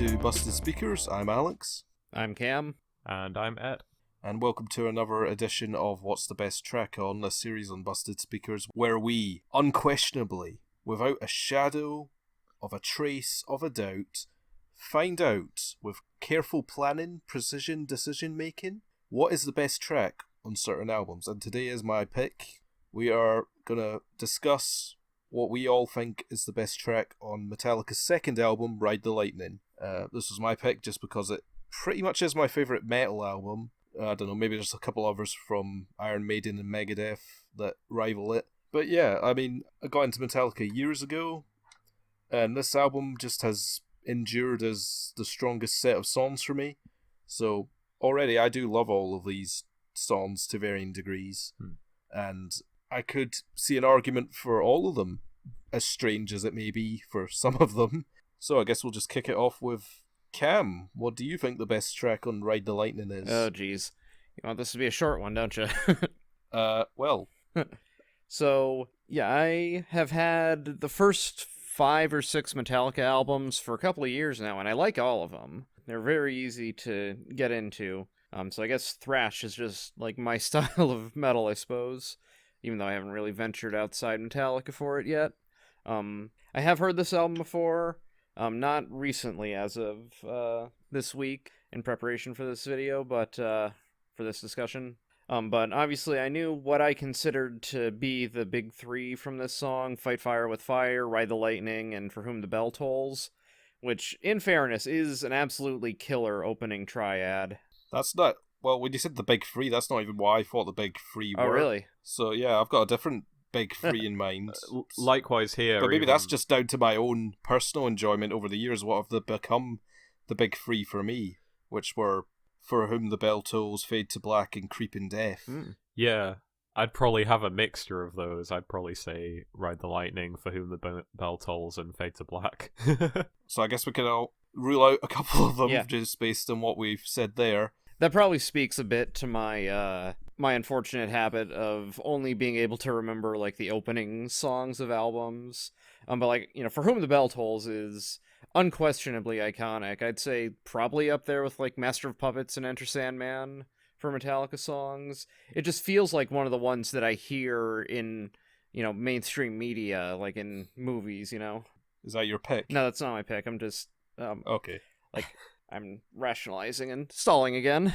to Busted Speakers. I'm Alex. I'm Cam. And I'm Ed. And welcome to another edition of What's the Best Track On, a series on Busted Speakers, where we, unquestionably, without a shadow of a trace of a doubt, find out, with careful planning, precision decision-making, what is the best track on certain albums. And today is my pick. We are going to discuss what we all think is the best track on Metallica's second album, Ride the Lightning. This was my pick just because it pretty much is my favourite metal album. I don't know, maybe there's a couple others from Iron Maiden and Megadeth that rival it. But yeah, I mean, I got into Metallica years ago, and this album just has endured as the strongest set of songs for me. So already I do love all of these songs to varying degrees. And I could see an argument for all of them, as strange as it may be for some of them. So I guess we'll just kick it off with Cam. What do you think the best track on Ride the Lightning is? Oh, geez. You want this to be a short one, don't you? Well. So, yeah, I have had the first 5 or 6 Metallica albums for a couple of years now, and I like all of them. They're very easy to get into. So I guess thrash is just, like, my style of metal, I suppose, even though I haven't really ventured outside Metallica for it yet. I have heard this album before, not recently as of this week in preparation for this video, but for this discussion. But obviously I knew what I considered to be the big 3 from this song: Fight Fire with Fire, Ride the Lightning, and For Whom the Bell Tolls, which, in fairness, is an absolutely killer opening triad. That's not... Well, when you said the big 3, that's not even why I thought the big 3 were. Oh, really? So yeah, I've got a different big 3 in mind. Likewise here. But maybe that's just down to my own personal enjoyment over the years. What have they become the big 3 for me? Which were For Whom the Bell Tolls, Fade to Black, and Creeping Death. Yeah, I'd probably have a mixture of those. I'd probably say Ride the Lightning, For Whom the Bell Tolls, and Fade to Black. So I guess we can all rule out a couple of them just based on what we've said there. That probably speaks a bit to my my unfortunate habit of only being able to remember, like, the opening songs of albums. But, like, you know, For Whom the Bell Tolls is unquestionably iconic. I'd say probably up there with, like, Master of Puppets and Enter Sandman for Metallica songs. It just feels like one of the ones that I hear in, you know, mainstream media, like in movies, you know? Is that your pick? No, that's not my pick. I'm just, okay. Like, I'm rationalizing and stalling again.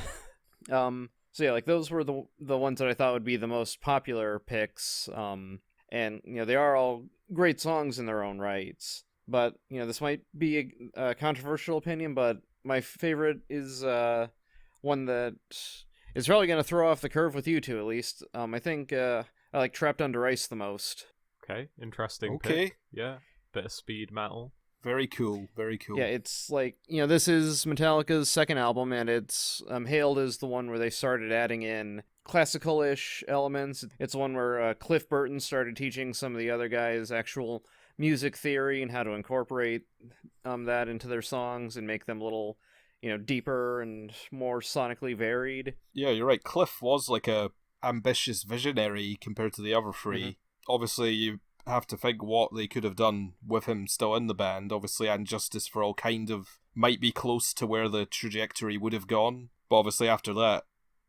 So yeah, like, those were the ones that I thought would be the most popular picks. And, you know, they are all great songs in their own rights. But, you know, this might be a controversial opinion, but my favorite is one that is probably going to throw off the curve with you two, at least. I think I like Trapped Under Ice the most. Okay, interesting pick. Yeah, bit of speed metal. Very cool, very cool. Yeah, it's like, you know, this is Metallica's second album, and it's hailed as the one where they started adding in classical-ish elements. It's the one where Cliff Burton started teaching some of the other guys actual music theory and how to incorporate that into their songs and make them a little, you know, deeper and more sonically varied. Yeah, you're right. Cliff was like a ambitious visionary compared to the other 3. Mm-hmm. Obviously, you have to think what they could have done with him still in the band. Obviously, And Justice for All kind of might be close to where the trajectory would have gone. But obviously after that,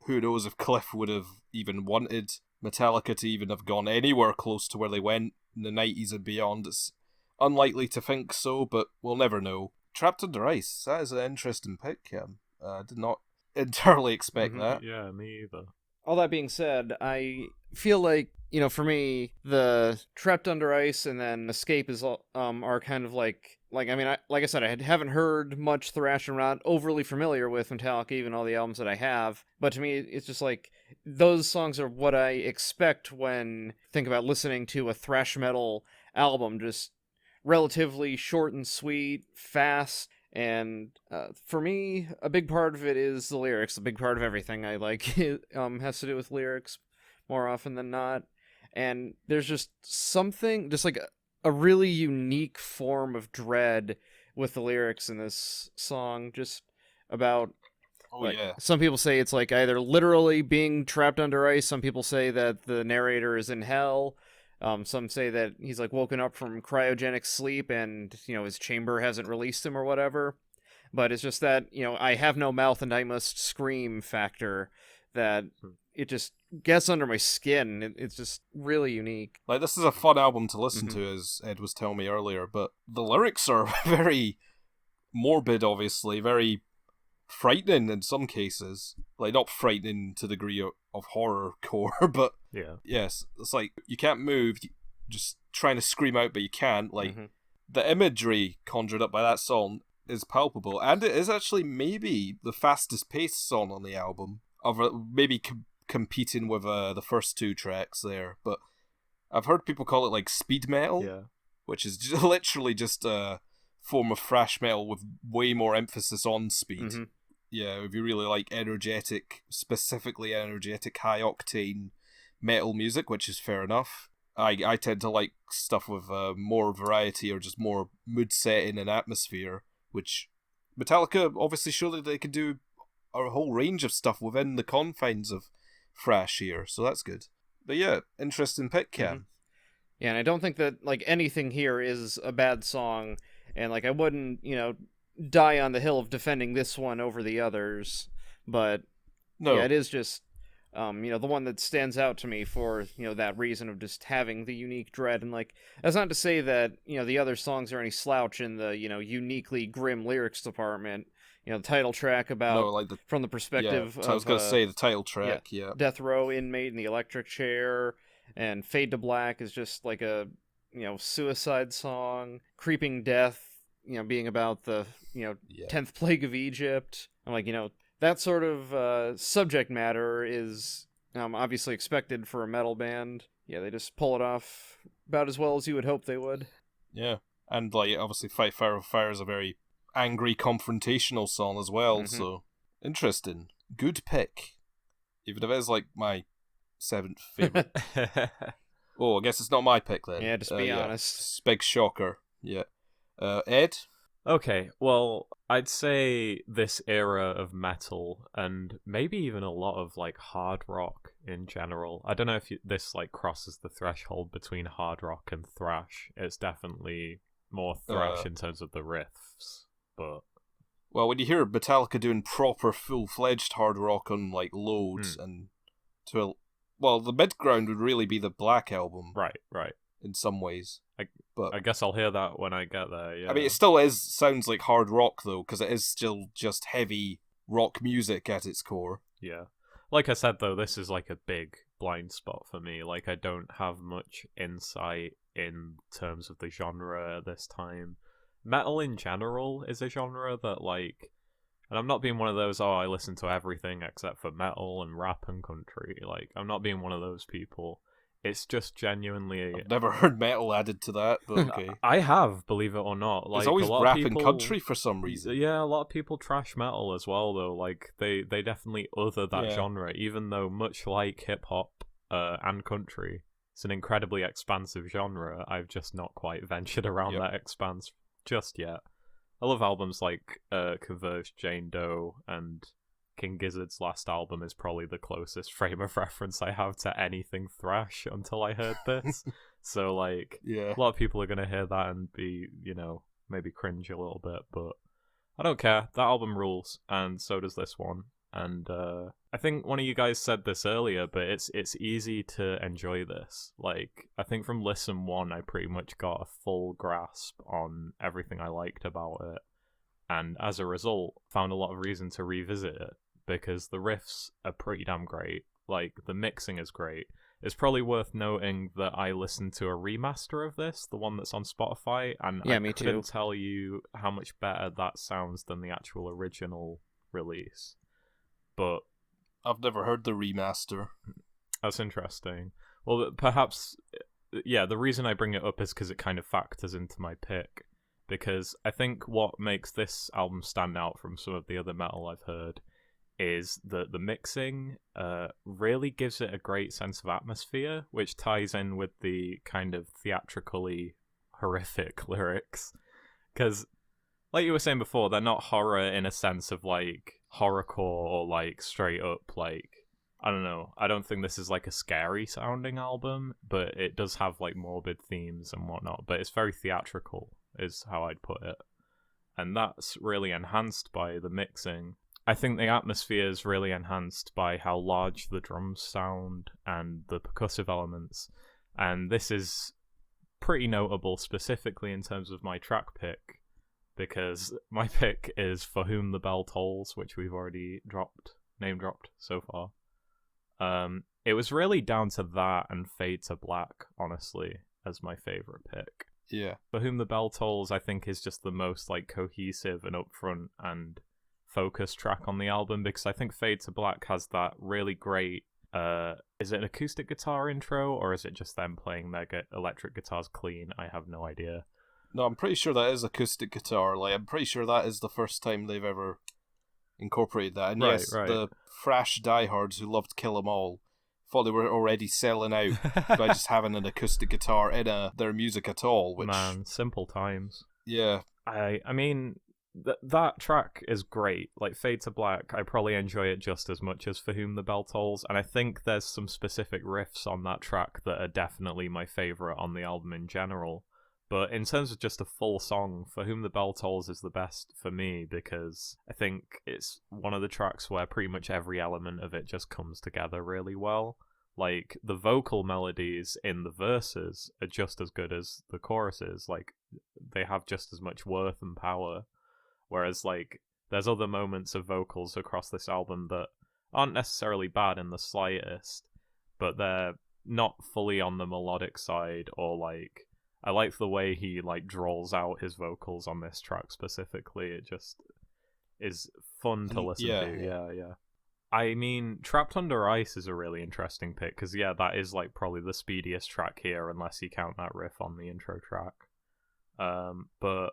who knows if Cliff would have even wanted Metallica to even have gone anywhere close to where they went in the 90s and beyond. It's unlikely to think so, but we'll never know. Trapped Under Ice, that is an interesting pick, Cam. I did not entirely expect that. Yeah, me either. All that being said, I feel like, you know, for me, the Trapped Under Ice and then Escape is are kind of like I mean, like I said, I haven't heard much thrash and not overly familiar with Metallica, even all the albums that I have. But to me, it's just like, those songs are what I expect when I think about listening to a thrash metal album. Just relatively short and sweet, fast. And for me, a big part of it is the lyrics. A big part of everything I like has to do with lyrics more often than not. And there's just something, just like a really unique form of dread with the lyrics in this song, just about... Some people say it's like either literally being trapped under ice. Some people say that the narrator is in hell. Some say that he's like woken up from cryogenic sleep and, you know, his chamber hasn't released him or whatever. but it's just that, I have no mouth and I must scream factor that it just gets under my skin. It's just really unique. Like, this is a fun album to listen to, as Ed was telling me earlier, but the lyrics are very morbid, obviously, very frightening in some cases. Like, not frightening to the degree of horrorcore, but yes, it's like, you can't move, just trying to scream out, but you can't. Like, the imagery conjured up by that song is palpable, and it is actually maybe the fastest paced song on the album, of maybe competing with the first two tracks there. But I've heard people call it like speed metal, which is literally just a form of thrash metal with way more emphasis on speed. Yeah, if you really like specifically energetic, high octane metal music, which is fair enough. I tend to like stuff with more variety or just more mood setting and atmosphere, which Metallica obviously showed that they could do a whole range of stuff within the confines of thrash here, so that's good. But yeah, interesting pick, Cam. Yeah, and I don't think that like anything here is a bad song, and like I wouldn't, die on the hill of defending this one over the others, but no, yeah, it is just the one that stands out to me for, that reason of just having the unique dread. And like, that's not to say that, the other songs are any slouch in the, uniquely grim lyrics department. The title track about from the perspective of, I was going to say the title track, Death Row inmate in the electric chair, and Fade to Black is just like a, suicide song. Creeping Death, being about the, 10th plague of Egypt. I'm like, that sort of subject matter is obviously expected for a metal band. Yeah, they just pull it off about as well as you would hope they would. Yeah, and like obviously Fight Fire with Fire is a very angry confrontational song as well, so interesting. Good pick. Even if it is like my 7th favourite. Oh, I guess it's not my pick then. Yeah, just be honest. Big shocker. Yeah. Ed? Okay, well, I'd say this era of metal, and maybe even a lot of like hard rock in general. I don't know if this like crosses the threshold between hard rock and thrash. It's definitely more thrash in terms of the riffs, but well, when you hear Metallica doing proper full-fledged hard rock on like loads and the mid-ground would really be the Black Album, right, in some ways. But I guess I'll hear that when I get there. Yeah. I mean, it still sounds like hard rock though, because it is still just heavy rock music at its core. Yeah. Like I said though, this is like a big blind spot for me. Like, I don't have much insight in terms of the genre at this time. Metal in general is a genre that like, and I'm not being one of those, I listen to everything except for metal and rap and country. Like, I'm not being one of those people. It's just genuinely... I've never heard metal added to that, but okay. I have, believe it or not. Like, there's always rap and country for some reason. Yeah, a lot of people trash metal as well, though. Like, they definitely other that genre, even though much like hip-hop and country, it's an incredibly expansive genre. I've just not quite ventured around that expanse just yet. I love albums like Converge, Jane Doe, and King Gizzard's last album is probably the closest frame of reference I have to anything thrash until I heard this. So, like, a lot of people are going to hear that and be, maybe cringe a little bit, but I don't care. That album rules, and so does this one. And I think one of you guys said this earlier, but it's easy to enjoy this. Like, I think from listen 1, I pretty much got a full grasp on everything I liked about it. And as a result, found a lot of reason to revisit it, because the riffs are pretty damn great. Like, the mixing is great. It's probably worth noting that I listened to a remaster of this, the one that's on Spotify, and I couldn't tell you how much better that sounds than the actual original release. But I've never heard the remaster. That's interesting. Well, perhaps, the reason I bring it up is because it kind of factors into my pick. Because I think what makes this album stand out from some of the other metal I've heard is that the mixing really gives it a great sense of atmosphere, which ties in with the kind of theatrically horrific lyrics. Because, like you were saying before, they're not horror in a sense of, like, horrorcore or, like, straight up, like, I don't know. I don't think this is, like, a scary sounding album, but it does have, like, morbid themes and whatnot. But it's very theatrical, is how I'd put it. and that's really enhanced by the mixing. I think the atmosphere is really enhanced by how large the drums sound and the percussive elements, and this is pretty notable specifically in terms of my track pick, because my pick is For Whom the Bell Tolls, which we've already name dropped so far. It was really down to that and Fade to Black, honestly, as my favorite pick. Yeah. For Whom the Bell Tolls, I think, is just the most like cohesive and upfront and focused track on the album, because I think Fade to Black has that really great is it an acoustic guitar intro, or is it just them playing their electric guitars clean? I have no idea. No, I'm pretty sure that is acoustic guitar. Like, I'm pretty sure that is the first time they've ever incorporated that. And Right. the thrash diehards who loved Kill 'Em All thought they were already selling out by just having an acoustic guitar in their music at all. Which, Man, simple times. Yeah. I mean, that track is great. Like, Fade to Black, I probably enjoy it just as much as For Whom the Bell Tolls, and I think there's some specific riffs on that track that are definitely my favourite on the album in general. But in terms of just a full song, For Whom the Bell Tolls is the best for me, because I think it's one of the tracks where pretty much every element of it just comes together really well. Like, the vocal melodies in the verses are just as good as the choruses. Like, they have just as much worth and power. Whereas, like, there's other moments of vocals across this album that aren't necessarily bad in the slightest, but they're not fully on the melodic side, or, like, I like the way he, like, draws out his vocals on this track specifically. It just is fun to listen to. Yeah. I mean, Trapped Under Ice is a really interesting pick, because, yeah, that is, like, probably the speediest track here, unless you count that riff on the intro track. But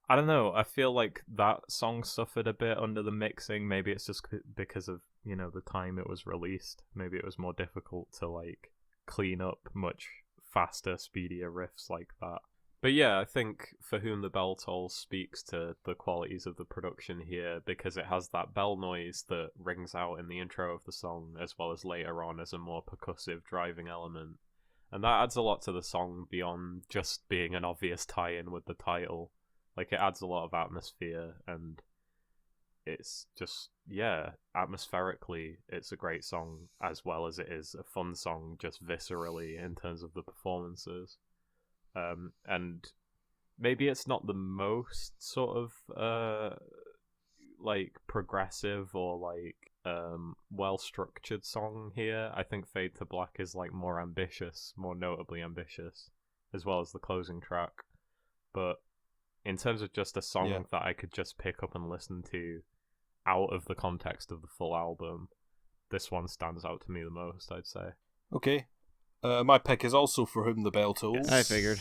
I don't know, I feel like that song suffered a bit under the mixing. Maybe it's just because of, you know, the time it was released. Maybe it was more difficult to, like, clean up much faster, speedier riffs like that. But yeah, I think For Whom the Bell Tolls speaks to the qualities of the production here, because it has that bell noise that rings out in the intro of the song, as well as later on as a more percussive driving element. And that adds a lot to the song beyond just being an obvious tie-in with the title. Like, it adds a lot of atmosphere, and it's just, yeah, atmospherically, it's a great song, as well as it is a fun song, just viscerally, in terms of the performances. And maybe it's not the most sort of, like, progressive or, like, well-structured song here. I think Fade to Black is, like, more ambitious, more notably ambitious, as well as the closing track. But in terms of just a song that I could just pick up and listen to out of the context of the full album, this one stands out to me the most, I'd say. Okay. My pick is also For Whom the Bell Tolls. I figured.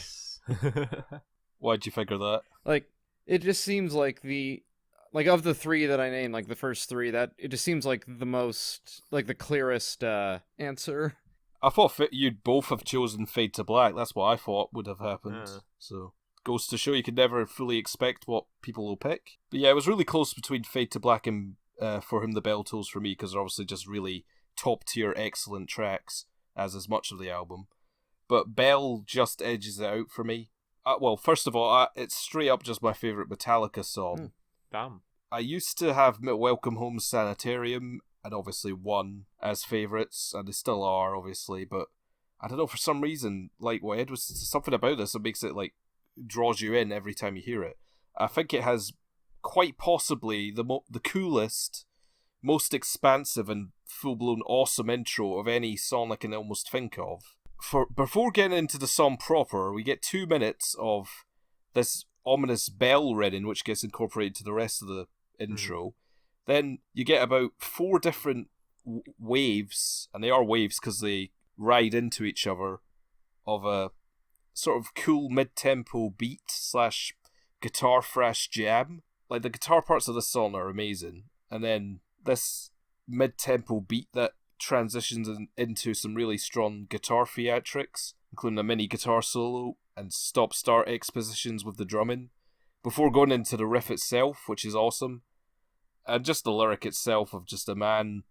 Why'd you figure that? Like, it just seems like of the three that I named, like the first three, that it just seems like the most, like the clearest answer. I thought you'd both have chosen Fade to Black. That's what I thought would have happened. Yeah. So, goes to show you can never fully expect what people will pick. But yeah, it was really close between Fade to Black and For Whom the Bell Tolls for me, because they're obviously just really top-tier, excellent tracks, as is much of the album. But Bell just edges it out for me. Well, first of all, it's straight up just my favourite Metallica song. Damn. I used to have Welcome Home Sanitarium and obviously One as favourites, and they still are, obviously, but I don't know, for some reason, like what Ed was, something about this that makes it, like, draws you in every time you hear it. I think it has quite possibly the coolest, most expansive and full-blown awesome intro of any song I can almost think of. Before getting into the song proper, we get 2 minutes of this ominous bell ringing, which gets incorporated to the rest of the intro. Then you get about 4 different waves, and they are waves because they ride into each other, of a sort of cool mid-tempo beat / guitar thrash jam. Like, the guitar parts of this song are amazing, and then this mid-tempo beat that transitions into some really strong guitar theatrics, including a mini guitar solo and stop-start expositions with the drumming, before going into the riff itself, which is awesome, and just the lyric itself of just a man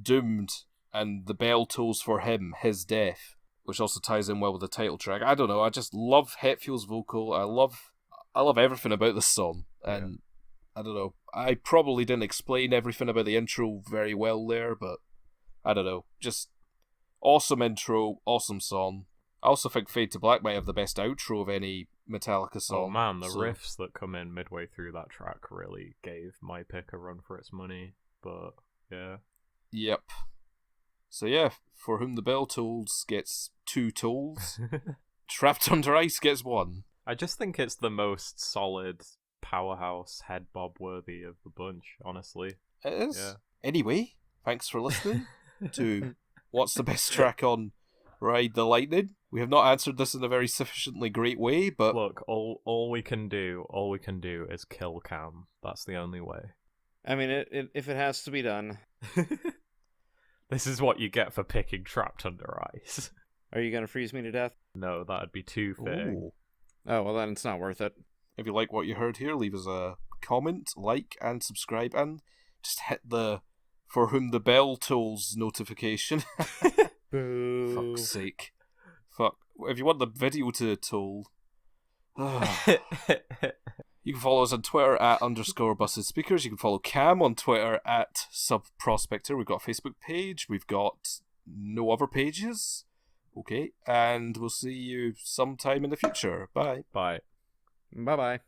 doomed and the bell tolls for him, his death, which also ties in well with the title track. I don't know, I just love Hetfield's vocal. I love I love everything about this song, and I don't know. I probably didn't explain everything about the intro very well there, but I don't know. Just awesome intro, awesome song. I also think Fade to Black might have the best outro of any Metallica song. Oh man, the riffs that come in midway through that track really gave my pick a run for its money, but yeah. Yep. So yeah, For Whom the Bell Tolls gets 2 tolls. Trapped Under Ice gets 1. I just think it's the most solid powerhouse head bob worthy of the bunch, honestly. It is. Yeah. Anyway, thanks for listening to What's the Best Track on Ride the Lightning. We have not answered this in a very sufficiently great way, but look, all we can do is kill Cam. That's the only way. I mean, if it has to be done. This is what you get for picking Trapped Under Ice. Are you gonna freeze me to death? No, that'd be too fitting. Ooh. Oh, well then it's not worth it. If you like what you heard here, leave us a comment, like, and subscribe, and just hit the For Whom the Bell Tolls notification. Boo. Fuck's sake. Fuck. If you want the video to toll... You can follow us on Twitter at _busted speakers. You can follow Cam on Twitter at subprospector. We've got a Facebook page. We've got no other pages. Okay. And we'll see you sometime in the future. Bye. Bye. Bye-bye.